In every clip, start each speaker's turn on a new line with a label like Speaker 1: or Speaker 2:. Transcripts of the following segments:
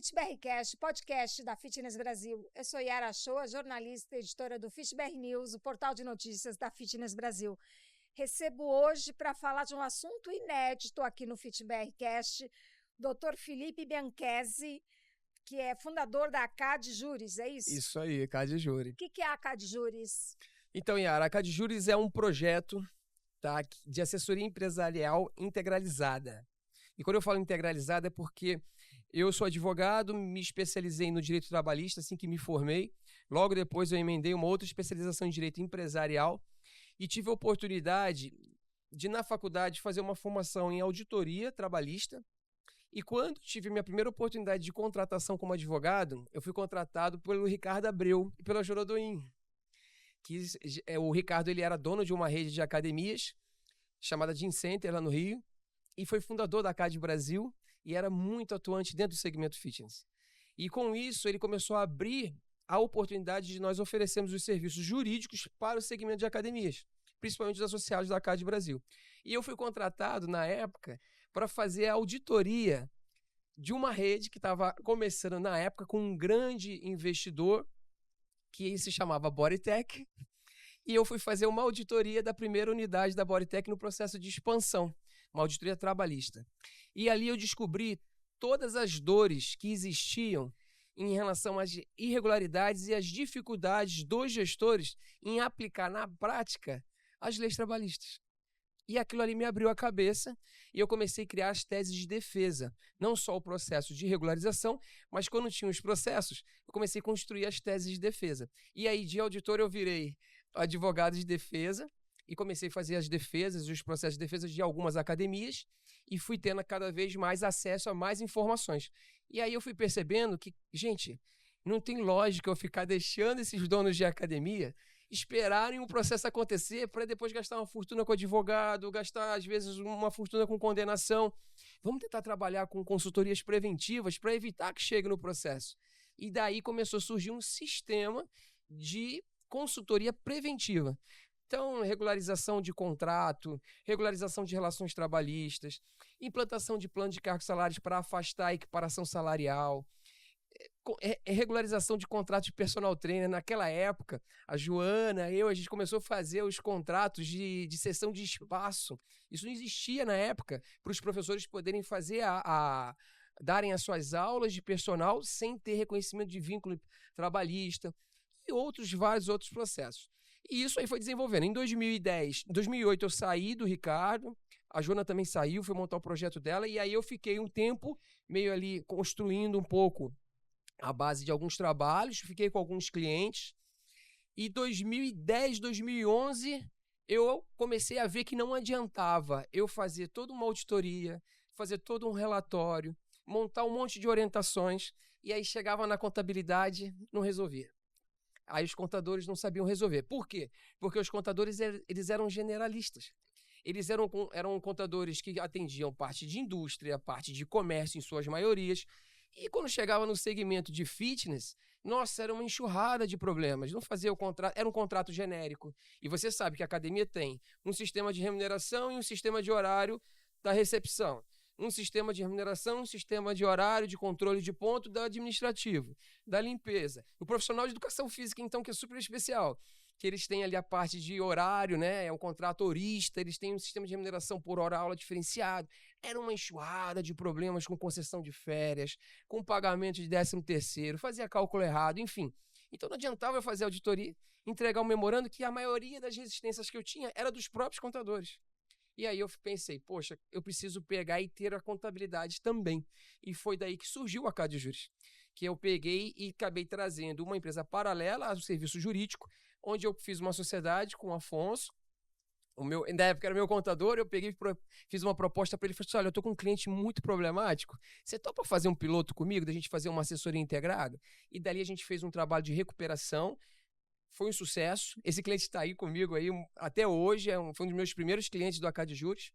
Speaker 1: FitBRcast, podcast da Fitness Brasil. Eu sou Yara Shoa, jornalista e editora do FitBR News, o portal de notícias da Fitness Brasil. Recebo hoje para falar de um assunto inédito aqui no FitBRcast, Dr. Felipe Bianchesi, que é fundador da ACAD Juris, é isso?
Speaker 2: Isso aí, ACAD Juris.
Speaker 1: O que é a ACAD Juris?
Speaker 2: Então, Yara, a ACAD Juris é um projeto, tá, de assessoria empresarial integralizada. E quando eu falo integralizada é porque eu sou advogado, me especializei no direito trabalhista assim que me formei. Logo depois eu emendei uma outra especialização em direito empresarial e tive a oportunidade de, na faculdade, fazer uma formação em auditoria trabalhista. E quando tive minha primeira oportunidade de contratação como advogado, eu fui contratado pelo Ricardo Abreu e pela Jorodoim. O Ricardo ele era dono de uma rede de academias chamada Gym Center lá no Rio e foi fundador da ACAD Brasil e era muito atuante dentro do segmento fitness. E com isso ele começou a abrir a oportunidade de nós oferecermos os serviços jurídicos para o segmento de academias, principalmente os associados da ACAD Brasil. E eu fui contratado na época para fazer a auditoria de uma rede que estava começando na época com um grande investidor que se chamava Bodytech, e eu fui fazer uma auditoria da primeira unidade da Bodytech no processo de expansão, uma auditoria trabalhista. E ali eu descobri todas as dores que existiam em relação às irregularidades e às dificuldades dos gestores em aplicar na prática as leis trabalhistas. E aquilo ali me abriu a cabeça e eu comecei a criar as teses de defesa. Não só o processo de regularização, mas quando tinha os processos, eu comecei a construir as teses de defesa. E aí, de auditor, eu virei advogado de defesa e comecei a fazer as defesas e os processos de defesa de algumas academias e fui tendo cada vez mais acesso a mais informações. E aí eu fui percebendo que, gente, não tem lógica eu ficar deixando esses donos de academia esperarem o processo acontecer para depois gastar uma fortuna com advogado, gastar, às vezes, uma fortuna com condenação. Vamos tentar trabalhar com consultorias preventivas para evitar que chegue no processo. E daí começou a surgir um sistema de consultoria preventiva. Então, regularização de contrato, regularização de relações trabalhistas, implantação de plano de cargos salários para afastar a equiparação salarial, regularização de contrato de personal trainer. Naquela época, a Joana, a gente começou a fazer os contratos de cessão de espaço. Isso não existia na época para os professores poderem fazer darem as suas aulas de personal sem ter reconhecimento de vínculo trabalhista e vários outros processos. E isso aí foi desenvolvendo. Em 2008 eu saí do Ricardo, a Joana também saiu, foi montar o projeto dela, e aí eu fiquei um tempo meio ali construindo um pouco a base de alguns trabalhos, fiquei com alguns clientes, e 2010, 2011, eu comecei a ver que não adiantava eu fazer toda uma auditoria, fazer todo um relatório, montar um monte de orientações, e aí chegava na contabilidade, não resolvia. Aí os contadores não sabiam resolver. Por quê? Porque os contadores eles eram generalistas. Eles eram contadores que atendiam parte de indústria, parte de comércio em suas maiorias. E quando chegava no segmento de fitness, nossa, era uma enxurrada de problemas. Não fazia o contrato, era um contrato genérico. E você sabe que a academia tem um sistema de remuneração e um sistema de horário da recepção. Um sistema de remuneração, um sistema de horário, de controle de ponto da administrativo, da limpeza. O profissional de educação física, então, que é super especial, que eles têm ali a parte de horário, né? É um contrato horista, eles têm um sistema de remuneração por hora-aula diferenciado. Era uma enxurrada de problemas com concessão de férias, com pagamento de 13º, fazia cálculo errado, enfim. Então não adiantava eu fazer auditoria, entregar um memorando que a maioria das resistências que eu tinha era dos próprios contadores. E aí eu pensei, poxa, eu preciso pegar e ter a contabilidade também. E foi daí que surgiu a ACAD Juris, que eu peguei e acabei trazendo uma empresa paralela ao serviço jurídico, onde eu fiz uma sociedade com o Afonso, na época era meu contador, eu peguei, fiz uma proposta para ele, falei assim, olha, eu estou com um cliente muito problemático, você topa fazer um piloto comigo, da gente fazer uma assessoria integrada? E dali a gente fez um trabalho de recuperação, foi um sucesso. Esse cliente está aí comigo aí, até hoje, foi um dos meus primeiros clientes do ACAD Juris.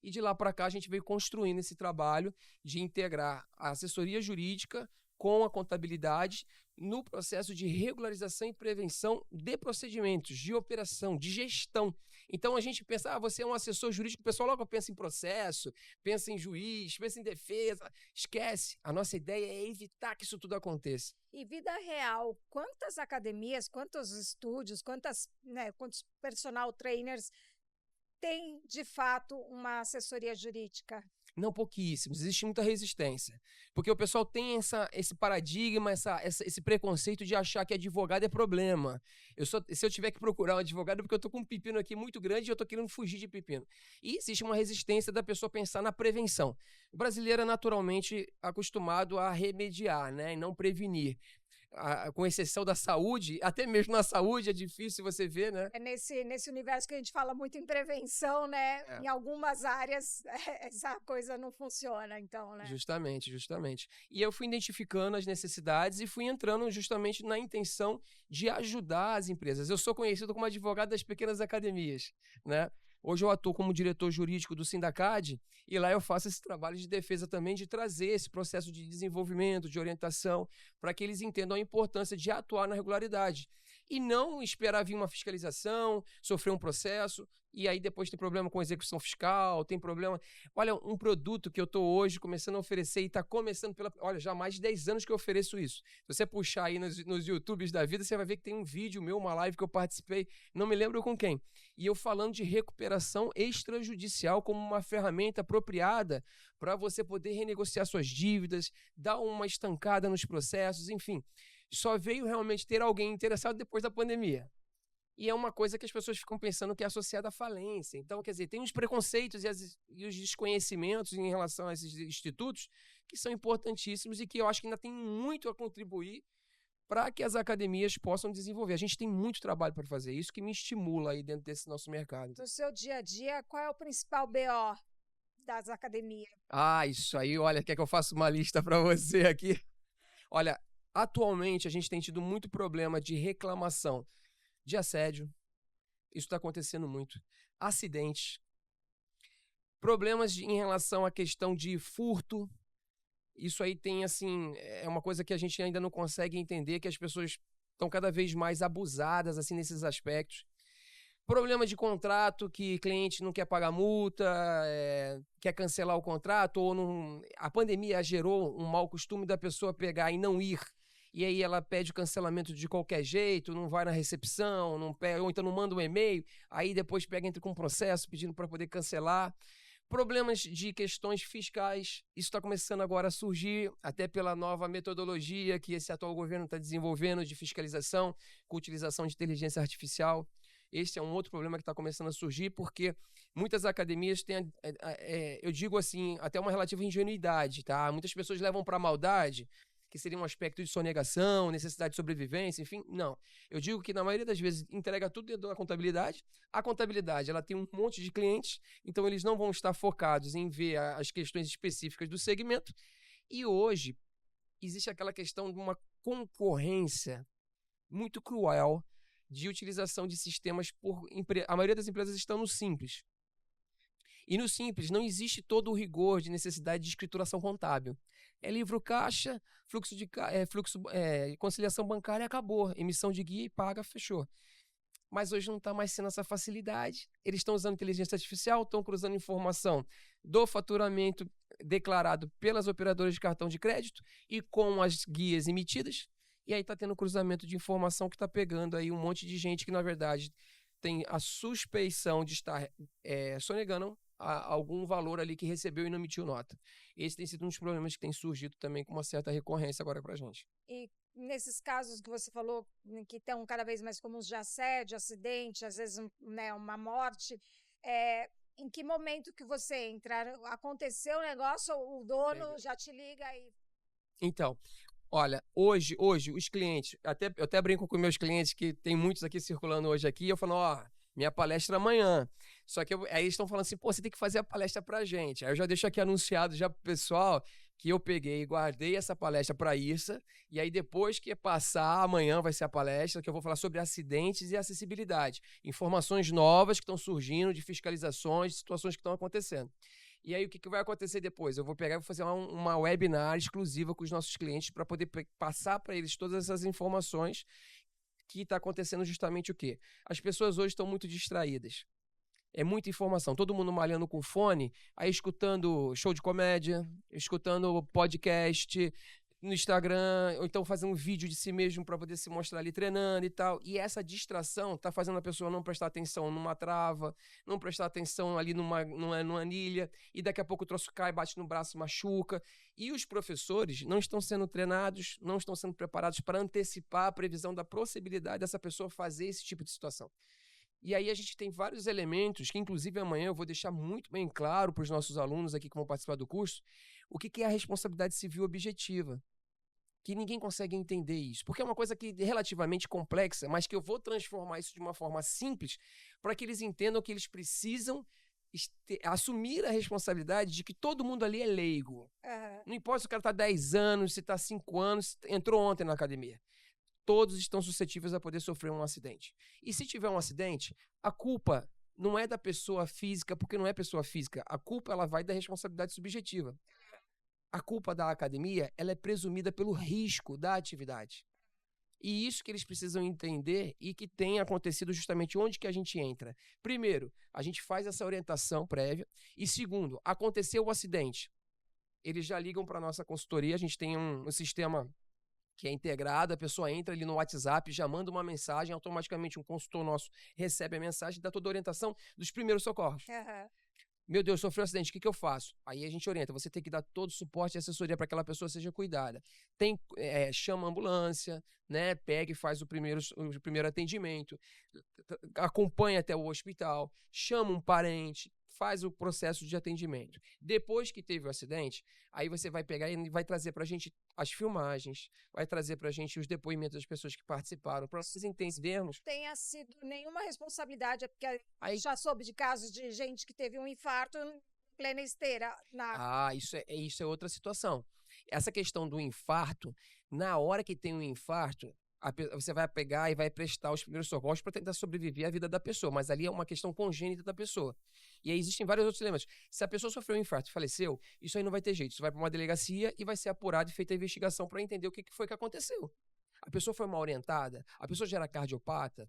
Speaker 2: E de lá para cá a gente veio construindo esse trabalho de integrar a assessoria jurídica com a contabilidade no processo de regularização e prevenção de procedimentos, de operação, de gestão. Então a gente pensa, você é um assessor jurídico, o pessoal logo pensa em processo, pensa em juiz, pensa em defesa. Esquece. A nossa ideia é evitar que isso tudo aconteça.
Speaker 1: E vida real, quantas academias, quantos estúdios, quantos personal trainers têm, de fato, uma assessoria jurídica?
Speaker 2: Não, pouquíssimos. Existe muita resistência. Porque o pessoal tem esse paradigma, esse preconceito de achar que advogado é problema. Se eu tiver que procurar um advogado, é porque eu estou com um pepino aqui muito grande e eu estou querendo fugir de pepino. E existe uma resistência da pessoa pensar na prevenção. O brasileiro é naturalmente acostumado a remediar, né, e não prevenir. Com exceção da saúde, até mesmo na saúde é difícil você ver, né?
Speaker 1: É nesse universo que a gente fala muito em prevenção, né? Em algumas áreas essa coisa não funciona, então, né?
Speaker 2: Justamente. E eu fui identificando as necessidades e fui entrando justamente na intenção de ajudar as empresas. Eu sou conhecido como advogado das pequenas academias, né? Hoje eu atuo como diretor jurídico do Sindacad e lá eu faço esse trabalho de defesa também, de trazer esse processo de desenvolvimento, de orientação, para que eles entendam a importância de atuar na regularidade. E não esperar vir uma fiscalização, sofrer um processo, e aí depois tem problema com execução fiscal, tem problema... Olha, um produto que eu estou hoje começando a oferecer e está começando Olha, já há mais de 10 anos que eu ofereço isso. Se você puxar aí nos YouTubes da vida, você vai ver que tem um vídeo meu, uma live que eu participei, não me lembro com quem. E eu falando de recuperação extrajudicial como uma ferramenta apropriada para você poder renegociar suas dívidas, dar uma estancada nos processos, enfim. Só veio realmente ter alguém interessado depois da pandemia. E é uma coisa que as pessoas ficam pensando que é associada à falência. Então, quer dizer, tem os preconceitos e os desconhecimentos em relação a esses institutos que são importantíssimos e que eu acho que ainda tem muito a contribuir para que as academias possam desenvolver. A gente tem muito trabalho para fazer, isso que me estimula aí dentro desse nosso mercado.
Speaker 1: No seu dia a dia, qual é o principal BO das academias?
Speaker 2: Isso aí, olha, quer que eu faça uma lista para você aqui? Olha, atualmente a gente tem tido muito problema de reclamação de assédio, isso está acontecendo muito, acidentes, problemas em relação à questão de furto, isso aí tem assim, é uma coisa que a gente ainda não consegue entender, que as pessoas estão cada vez mais abusadas assim nesses aspectos. Problema de contrato, que cliente não quer pagar multa, quer cancelar o contrato, ou não... A pandemia gerou um mau costume da pessoa pegar e não ir. E aí ela pede o cancelamento de qualquer jeito, não vai na recepção, não pega, ou então não manda um e-mail, aí depois entra com um processo pedindo para poder cancelar. Problemas de questões fiscais, isso está começando agora a surgir, até pela nova metodologia que esse atual governo está desenvolvendo de fiscalização, com utilização de inteligência artificial. Esse é um outro problema que está começando a surgir, porque muitas academias têm, eu digo assim, até uma relativa ingenuidade, tá? Muitas pessoas levam para a maldade, que seria um aspecto de sonegação, necessidade de sobrevivência, enfim, não. Eu digo que na maioria das vezes entrega tudo dentro da contabilidade. A contabilidade, ela tem um monte de clientes, então eles não vão estar focados em ver as questões específicas do segmento. E hoje existe aquela questão de uma concorrência muito cruel de utilização de sistemas a maioria das empresas estão no Simples. E no Simples não existe todo o rigor de necessidade de escrituração contábil. É livro caixa, conciliação bancária, acabou. Emissão de guia e paga, fechou. Mas hoje não está mais sendo essa facilidade. Eles estão usando inteligência artificial, estão cruzando informação do faturamento declarado pelas operadoras de cartão de crédito e com as guias emitidas. E aí está tendo cruzamento de informação que está pegando aí um monte de gente que, na verdade, tem a suspeição de estar sonegando algum valor ali que recebeu e não emitiu nota. Esse tem sido um dos problemas que tem surgido também com uma certa recorrência agora para a gente.
Speaker 1: E nesses casos que você falou, que estão cada vez mais comuns de assédio, acidente, às vezes uma morte, em que momento que você entra? Aconteceu o negócio, o dono já te liga e...
Speaker 2: Então, olha, hoje os clientes, eu até brinco com meus clientes, que tem muitos aqui circulando hoje aqui, eu falo, minha palestra amanhã. Só que aí eles estão falando assim, você tem que fazer a palestra pra gente. Aí eu já deixo aqui anunciado já pro pessoal que eu peguei e guardei essa palestra pra Irsa, e aí depois que passar, amanhã vai ser a palestra, que eu vou falar sobre acidentes e acessibilidade. Informações novas que estão surgindo, de fiscalizações, de situações que estão acontecendo. E aí o que vai acontecer depois? Eu vou pegar e vou fazer uma webinar exclusiva com os nossos clientes para poder passar para eles todas essas informações que está acontecendo justamente o quê? As pessoas hoje estão muito distraídas. É muita informação. Todo mundo malhando com fone, aí escutando show de comédia, escutando podcast no Instagram, ou então fazendo um vídeo de si mesmo para poder se mostrar ali treinando e tal. E essa distração tá fazendo a pessoa não prestar atenção numa trava, não prestar atenção ali numa anilha, e daqui a pouco o troço cai, bate no braço, machuca. E os professores não estão sendo treinados, não estão sendo preparados para antecipar a previsão da possibilidade dessa pessoa fazer esse tipo de situação. E aí a gente tem vários elementos que, inclusive, amanhã eu vou deixar muito bem claro para os nossos alunos aqui que vão participar do curso, o que é a responsabilidade civil objetiva. Que ninguém consegue entender isso, porque é uma coisa que é relativamente complexa, mas que eu vou transformar isso de uma forma simples para que eles entendam que eles precisam assumir a responsabilidade de que todo mundo ali é leigo. Não importa se o cara está 10 anos, se está 5 anos, entrou ontem na academia. Todos estão suscetíveis a poder sofrer um acidente. E se tiver um acidente, a culpa não é da pessoa física, porque não é pessoa física. A culpa ela vai da responsabilidade subjetiva. A culpa da academia ela é presumida pelo risco da atividade. E isso que eles precisam entender e que tem acontecido justamente onde que a gente entra. Primeiro, a gente faz essa orientação prévia. E segundo, aconteceu o acidente. Eles já ligam para a nossa consultoria, a gente tem um sistema que é integrado, a pessoa entra ali no WhatsApp, já manda uma mensagem, automaticamente um consultor nosso recebe a mensagem, dá toda a orientação dos primeiros socorros. Meu Deus, sofreu um acidente, o que eu faço? Aí a gente orienta, você tem que dar todo o suporte e assessoria para que aquela pessoa seja cuidada. Chama a ambulância, né? Pega e faz o primeiro atendimento, acompanha até o hospital, chama um parente, faz o processo de atendimento. Depois que teve o acidente, aí você vai pegar e vai trazer pra gente as filmagens, vai trazer pra gente os depoimentos das pessoas que participaram, para nós entendermos.
Speaker 1: Tenha sido nenhuma responsabilidade, porque aí já soube de casos de gente que teve um infarto em plena esteira.
Speaker 2: Isso é outra situação. Essa questão do infarto, na hora que tem um infarto, você vai pegar e vai prestar os primeiros socorros para tentar sobreviver à vida da pessoa, mas ali é uma questão congênita da pessoa. E aí existem vários outros elementos. Se a pessoa sofreu um infarto e faleceu, isso aí não vai ter jeito. Isso vai para uma delegacia e vai ser apurado e feita a investigação para entender o que foi que aconteceu. A pessoa foi mal orientada, a pessoa já era cardiopata,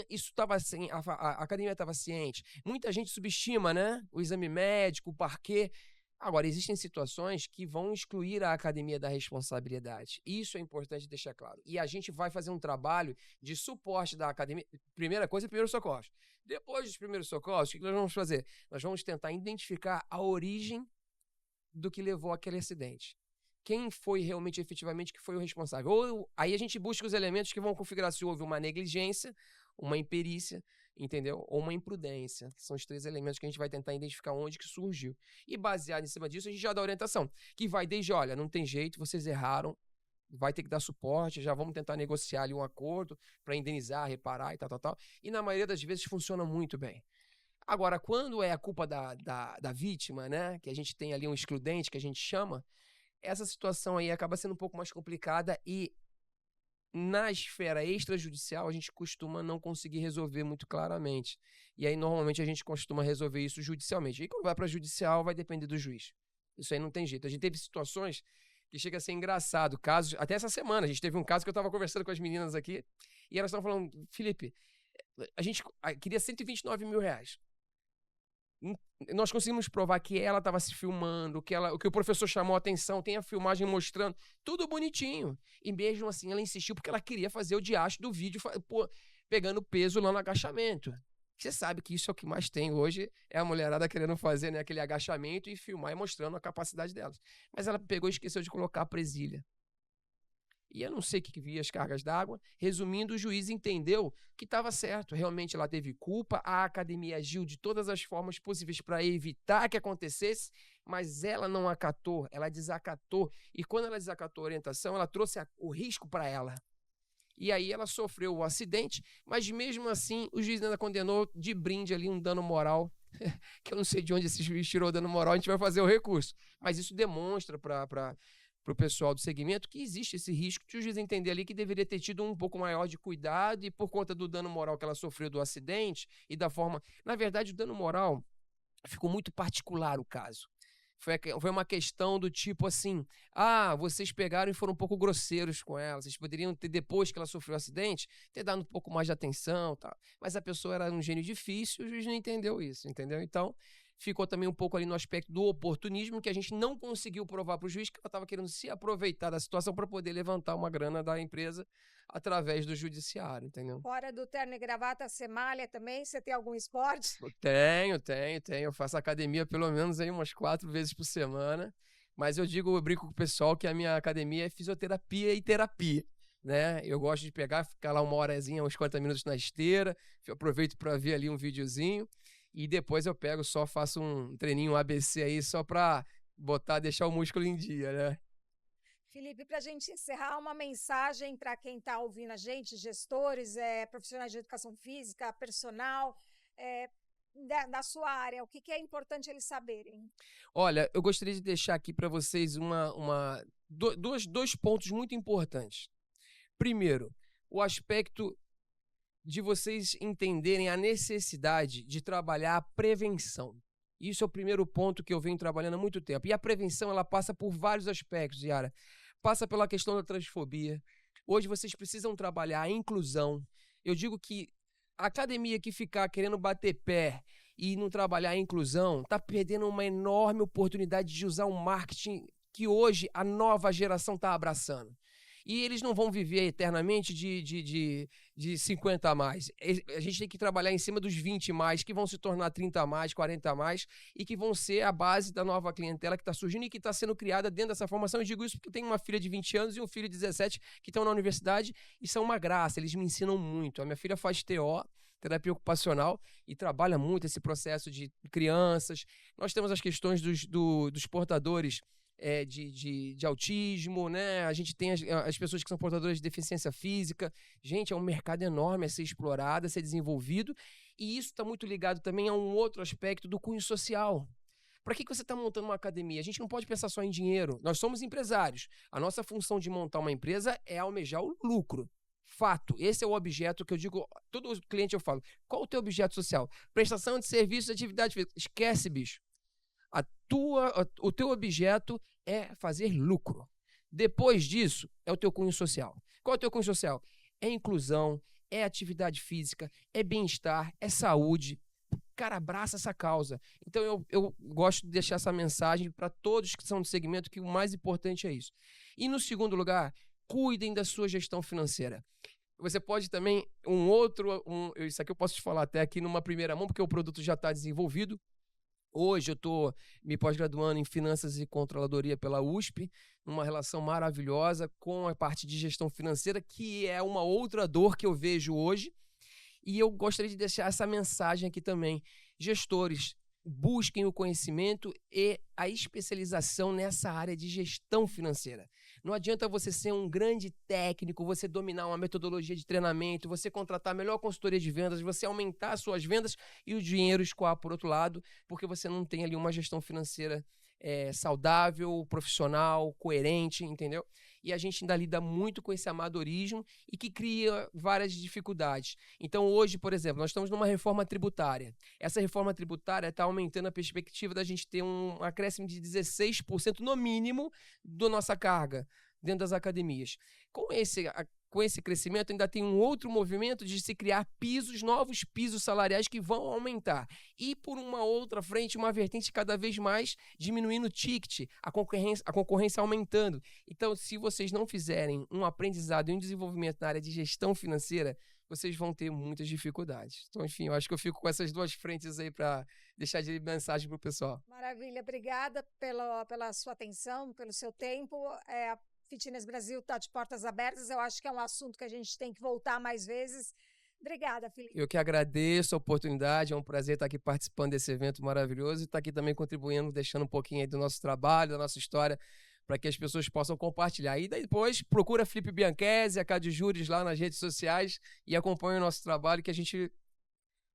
Speaker 2: isso estava assim, a academia estava ciente. Muita gente subestima, né? O exame médico, o parquê. Agora, existem situações que vão excluir a academia da responsabilidade. Isso é importante deixar claro. E a gente vai fazer um trabalho de suporte da academia. Primeira coisa, primeiros socorros. Depois dos primeiros socorros, o que nós vamos fazer? Nós vamos tentar identificar a origem do que levou àquele acidente. Quem foi realmente, efetivamente, que foi o responsável. Aí a gente busca os elementos que vão configurar se houve uma negligência, uma imperícia, entendeu? Ou uma imprudência. São os 3 elementos que a gente vai tentar identificar onde que surgiu. E baseado em cima disso, a gente já dá orientação. Que vai desde, olha, não tem jeito, vocês erraram, vai ter que dar suporte, já vamos tentar negociar ali um acordo para indenizar, reparar e tal. E na maioria das vezes funciona muito bem. Agora, quando é a culpa da vítima, né? Que a gente tem ali um excludente, que a gente chama, essa situação aí acaba sendo um pouco mais complicada e na esfera extrajudicial, a gente costuma não conseguir resolver muito claramente. E aí, normalmente, a gente costuma resolver isso judicialmente. E quando vai para judicial, vai depender do juiz. Isso aí não tem jeito. A gente teve situações que chega a ser engraçado. Casos, até essa semana, a gente teve um caso que eu estava conversando com as meninas aqui, e elas estavam falando, Felipe, a gente queria 129 mil reais. Nós conseguimos provar que ela estava se filmando, que o professor chamou a atenção, tem a filmagem mostrando, tudo bonitinho. E mesmo assim ela insistiu porque ela queria fazer o diacho do vídeo, pegando peso lá no agachamento. Você sabe que isso é o que mais tem hoje, é a mulherada querendo fazer, né, aquele agachamento e filmar e mostrando a capacidade delas. Mas ela pegou e esqueceu de colocar a presilha. E eu não sei o que via as cargas d'água. Resumindo, o juiz entendeu que estava certo. Realmente ela teve culpa, a academia agiu de todas as formas possíveis para evitar que acontecesse, mas ela não acatou, ela desacatou. E quando ela desacatou a orientação, ela trouxe o risco para ela. E aí ela sofreu o acidente, mas mesmo assim o juiz ainda condenou de brinde ali um dano moral, que eu não sei de onde esse juiz tirou o dano moral, a gente vai fazer o recurso. Mas isso demonstra para o pessoal do segmento que existe esse risco de o juiz entender ali que deveria ter tido um pouco maior de cuidado e por conta do dano moral que ela sofreu do acidente e da forma... Na verdade, o dano moral ficou muito particular o caso. Foi uma questão do tipo assim, vocês pegaram e foram um pouco grosseiros com ela, vocês poderiam ter, depois que ela sofreu o acidente, ter dado um pouco mais de atenção, tal. Mas a pessoa era um gênio difícil, o juiz não entendeu isso, entendeu? Então, ficou também um pouco ali no aspecto do oportunismo, que a gente não conseguiu provar para o juiz que ela estava querendo se aproveitar da situação para poder levantar uma grana da empresa através do judiciário, entendeu?
Speaker 1: Fora do terno e gravata, você malha também? Você tem algum esporte?
Speaker 2: Tenho. Eu faço academia pelo menos aí umas 4 vezes por semana. Mas eu brinco com o pessoal que a minha academia é fisioterapia e terapia, né? Eu gosto de ficar lá uma horazinha, uns 40 minutos na esteira, eu aproveito para ver ali um videozinho e depois eu faço um treininho ABC aí só para deixar o músculo em dia, né?
Speaker 1: Felipe, para a gente encerrar, uma mensagem para quem está ouvindo a gente, gestores, profissionais de educação física, personal, da sua área, o que é importante eles saberem?
Speaker 2: Olha, eu gostaria de deixar aqui para vocês dois pontos muito importantes. Primeiro, o aspecto de vocês entenderem a necessidade de trabalhar a prevenção. Isso é o primeiro ponto que eu venho trabalhando há muito tempo. E a prevenção, ela passa por vários aspectos, Yara. Passa pela questão da transfobia. Hoje vocês precisam trabalhar a inclusão. Eu digo que a academia que ficar querendo bater pé e não trabalhar a inclusão está perdendo uma enorme oportunidade de usar um marketing que hoje a nova geração está abraçando. E eles não vão viver eternamente de 50 a mais. A gente tem que trabalhar em cima dos 20 mais, que vão se tornar 30 a mais, 40 a mais, e que vão ser a base da nova clientela que está surgindo e que está sendo criada dentro dessa formação. Eu digo isso porque tenho uma filha de 20 anos e um filho de 17 que estão na universidade e são uma graça, eles me ensinam muito. A minha filha faz TO, terapia ocupacional, e trabalha muito esse processo de crianças. Nós temos as questões dos portadores de autismo, né? A gente tem as pessoas que são portadoras de deficiência física. Gente, é um mercado enorme a ser explorado, a ser desenvolvido, e isso está muito ligado também a um outro aspecto do cunho social. Para que você está montando uma academia? A gente não pode pensar só em dinheiro. Nós somos empresários. A nossa função de montar uma empresa é almejar o lucro. Fato. Esse é o objeto que eu digo, todo cliente eu falo, qual o teu objeto social? Prestação de serviços de atividade física. Esquece, bicho. O teu objeto é fazer lucro. Depois disso, é o teu cunho social. Qual é o teu cunho social? É inclusão, é atividade física, é bem-estar, é saúde. Cara, abraça essa causa. Então, eu gosto de deixar essa mensagem para todos que são do segmento, que o mais importante é isso. E no segundo lugar, cuidem da sua gestão financeira. Você pode também, isso aqui eu posso te falar até aqui numa primeira mão, porque o produto já está desenvolvido. Hoje eu estou me pós-graduando em Finanças e Controladoria pela USP, numa relação maravilhosa com a parte de gestão financeira, que é uma outra dor que eu vejo hoje. E eu gostaria de deixar essa mensagem aqui também. Gestores, busquem o conhecimento e a especialização nessa área de gestão financeira. Não adianta você ser um grande técnico, você dominar uma metodologia de treinamento, você contratar a melhor consultoria de vendas, você aumentar as suas vendas e o dinheiro escoar por outro lado, porque você não tem ali uma gestão financeira saudável, profissional, coerente, entendeu? E a gente ainda lida muito com esse amadorismo e que cria várias dificuldades. Então hoje, por exemplo, nós estamos numa reforma tributária. Essa reforma tributária está aumentando a perspectiva da gente ter um acréscimo de 16% no mínimo da nossa carga dentro das academias. Com esse crescimento, ainda tem um outro movimento de se criar novos pisos salariais que vão aumentar. E por uma outra frente, uma vertente cada vez mais diminuindo o ticket, a concorrência aumentando. Então, se vocês não fizerem um aprendizado e um desenvolvimento na área de gestão financeira, vocês vão ter muitas dificuldades. Então, enfim, eu acho que eu fico com essas duas frentes aí para deixar de mensagem para o pessoal.
Speaker 1: Maravilha, obrigada pela sua atenção, pelo seu tempo. Fitness Brasil está de portas abertas, eu acho que é um assunto que a gente tem que voltar mais vezes. Obrigada, Felipe.
Speaker 2: Eu que agradeço a oportunidade, é um prazer estar aqui participando desse evento maravilhoso e estar aqui também contribuindo, deixando um pouquinho aí do nosso trabalho, da nossa história, para que as pessoas possam compartilhar. E depois procura Felipe Bianchesi, a Cade Júris lá nas redes sociais e acompanha o nosso trabalho, que a gente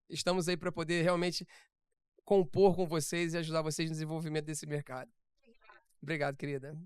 Speaker 2: estamos aí para poder realmente compor com vocês e ajudar vocês no desenvolvimento desse mercado. Obrigado, querida.